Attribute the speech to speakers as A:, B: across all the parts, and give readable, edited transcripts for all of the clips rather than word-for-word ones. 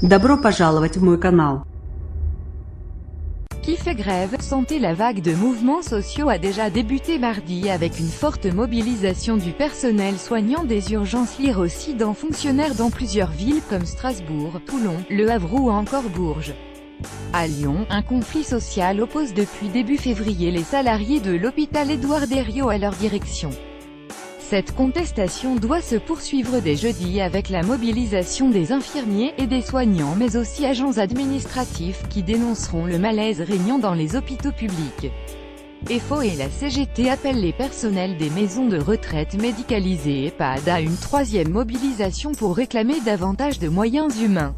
A: Добро пожаловать в мой канал.
B: Qui fait grève? Santé. La vague de mouvements sociaux a déjà débuté mardi avec une forte mobilisation du personnel soignant des urgences. Lire aussi dans fonctionnaires dans plusieurs villes comme Strasbourg, Toulon, Le Havre ou encore Bourges. À Lyon, un conflit social oppose depuis début février les salariés de l'hôpital Édouard Herriot à leur direction. Cette contestation doit se poursuivre dès jeudi avec la mobilisation des infirmiers et des soignants mais aussi agents administratifs qui dénonceront le malaise régnant dans les hôpitaux publics. EFO et la CGT appellent les personnels des maisons de retraite médicalisées EHPAD à une troisième mobilisation pour réclamer davantage de moyens humains.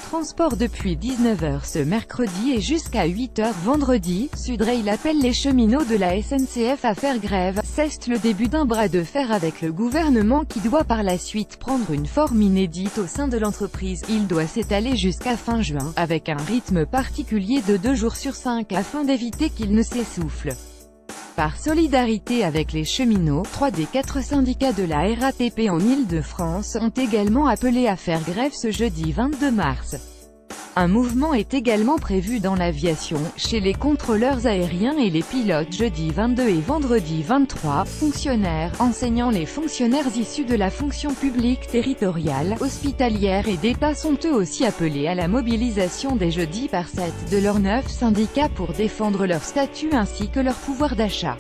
B: Transport depuis 19 h ce mercredi et jusqu'à 8 h vendredi. Sudrail appelle les cheminots de la SNCF à faire grève. C'est le début d'un bras de fer avec le gouvernement qui doit par la suite prendre une forme inédite au sein de l'entreprise. Il doit s'étaler jusqu'à fin juin, avec un rythme particulier de 2 jours sur 5 afin d'éviter qu'il ne s'essouffle. Par solidarité avec les cheminots, 3 des 4 syndicats de la RATP en Île-de-France ont également appelé à faire grève ce jeudi 22 mars. Un mouvement est également prévu dans l'aviation, chez les contrôleurs aériens et les pilotes jeudi 22 et vendredi 23, fonctionnaires, enseignants. Les fonctionnaires issus de la fonction publique territoriale, hospitalière et d'État sont eux aussi appelés à la mobilisation dès jeudi par 7 de leurs 9 syndicats pour défendre leur statut ainsi que leur pouvoir d'achat.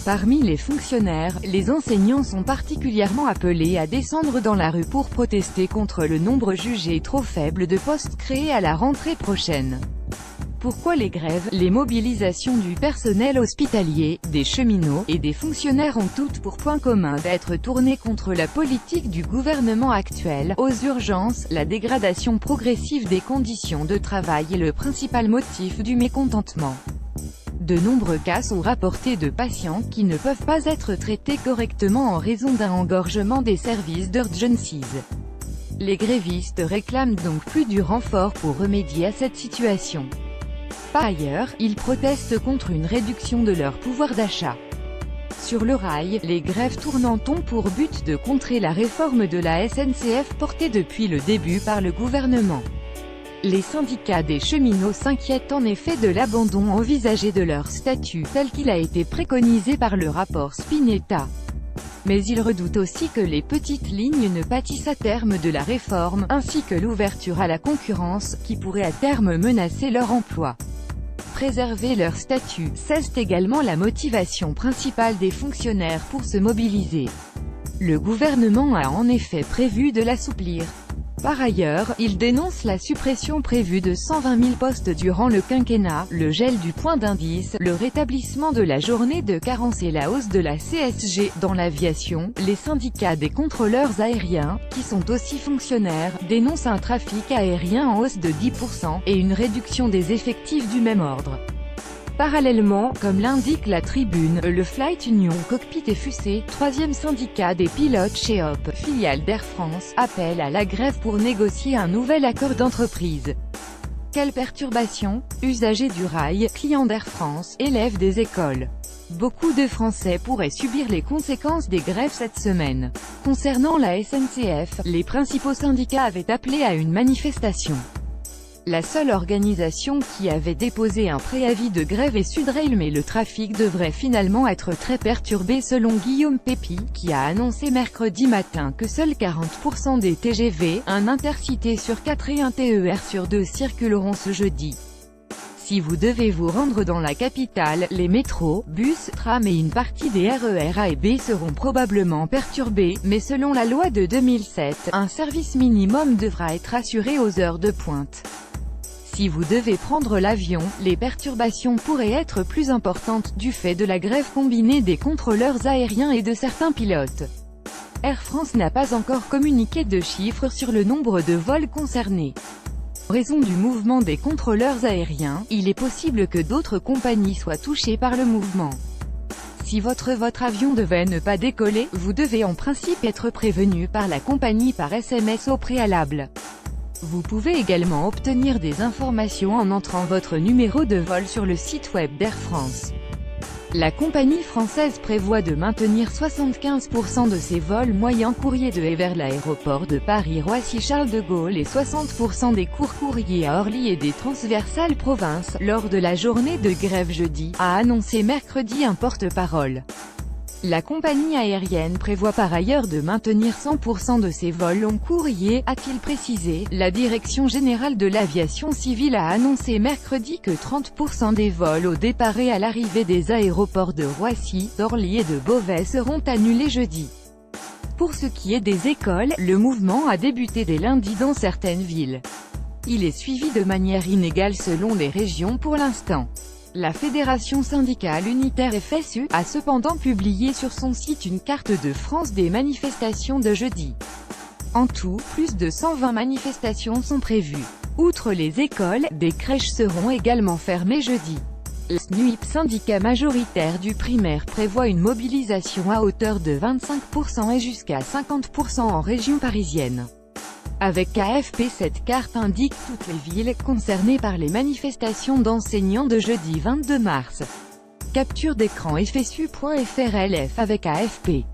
B: Parmi les fonctionnaires, les enseignants sont particulièrement appelés à descendre dans la rue pour protester contre le nombre jugé trop faible de postes créés à la rentrée prochaine. Pourquoi les grèves? Les mobilisations du personnel hospitalier, des cheminots et des fonctionnaires ont toutes pour point commun d'être tournées contre la politique du gouvernement actuel. Aux urgences, la dégradation progressive des conditions de travail est le principal motif du mécontentement. De nombreux cas sont rapportés de patients qui ne peuvent pas être traités correctement en raison d'un engorgement des services d'urgencies. Les grévistes réclament donc plus du renfort pour remédier à cette situation. Par ailleurs, ils protestent contre une réduction de leur pouvoir d'achat. Sur le rail, les grèves tournant ont pour but de contrer la réforme de la SNCF portée depuis le début par le gouvernement. Les syndicats des cheminots s'inquiètent en effet de l'abandon envisagé de leur statut, tel qu'il a été préconisé par le rapport Spinetta. Mais ils redoutent aussi que les petites lignes ne pâtissent à terme de la réforme, ainsi que l'ouverture à la concurrence, qui pourrait à terme menacer leur emploi. Préserver leur statut, c'est également la motivation principale des fonctionnaires pour se mobiliser. Le gouvernement a en effet prévu de l'assouplir. Par ailleurs, il dénonce la suppression prévue de 120 000 postes durant le quinquennat, le gel du point d'indice, le rétablissement de la journée de carence et la hausse de la CSG. Dans l'aviation, les syndicats des contrôleurs aériens, qui sont aussi fonctionnaires, dénoncent un trafic aérien en hausse de 10% et une réduction des effectifs du même ordre. Parallèlement, comme l'indique la Tribune, le Flight Union Cockpit et Fusée, troisième syndicat des pilotes chez HOP, filiale d'Air France, appelle à la grève pour négocier un nouvel accord d'entreprise. Quelle perturbation? Usagers du rail, clients d'Air France, élèves des écoles. Beaucoup de Français pourraient subir les conséquences des grèves cette semaine. Concernant la SNCF, les principaux syndicats avaient appelé à une manifestation. La seule organisation qui avait déposé un préavis de grève est Sudrail, mais le trafic devrait finalement être très perturbé selon Guillaume Pépi, qui a annoncé mercredi matin que seuls 40% des TGV, un Intercité sur 4 et un TER sur 2 circuleront ce jeudi. Si vous devez vous rendre dans la capitale, les métros, bus, trams et une partie des RER A et B seront probablement perturbés, mais selon la loi de 2007, un service minimum devra être assuré aux heures de pointe. Si vous devez prendre l'avion, les perturbations pourraient être plus importantes, du fait de la grève combinée des contrôleurs aériens et de certains pilotes. Air France n'a pas encore communiqué de chiffres sur le nombre de vols concernés. En raison du mouvement des contrôleurs aériens, il est possible que d'autres compagnies soient touchées par le mouvement. Si votre avion devait ne pas décoller, vous devez en principe être prévenu par la compagnie par SMS au préalable. Vous pouvez également obtenir des informations en entrant votre numéro de vol sur le site web d'Air France. La compagnie française prévoit de maintenir 75% de ses vols moyens courriers de et vers l'aéroport de Paris-Roissy-Charles de Gaulle et 60% des courts courriers à Orly et des transversales provinces, lors de la journée de grève jeudi, a annoncé mercredi un porte-parole. La compagnie aérienne prévoit par ailleurs de maintenir 100% de ses vols long courriers, a-t-il précisé. La Direction générale de l'aviation civile a annoncé mercredi que 30% des vols au départ et à l'arrivée des aéroports de Roissy, d'Orly et de Beauvais seront annulés jeudi. Pour ce qui est des écoles, le mouvement a débuté dès lundi dans certaines villes. Il est suivi de manière inégale selon les régions pour l'instant. La Fédération syndicale unitaire FSU a cependant publié sur son site une carte de France des manifestations de jeudi. En tout, plus de 120 manifestations sont prévues. Outre les écoles, des crèches seront également fermées jeudi. Le SNUIP, syndicat majoritaire du primaire, prévoit une mobilisation à hauteur de 25% et jusqu'à 50% en région parisienne. Avec AFP, cette carte indique toutes les villes concernées par les manifestations d'enseignants de jeudi 22 mars. Capture d'écran FSU.fr LF avec AFP.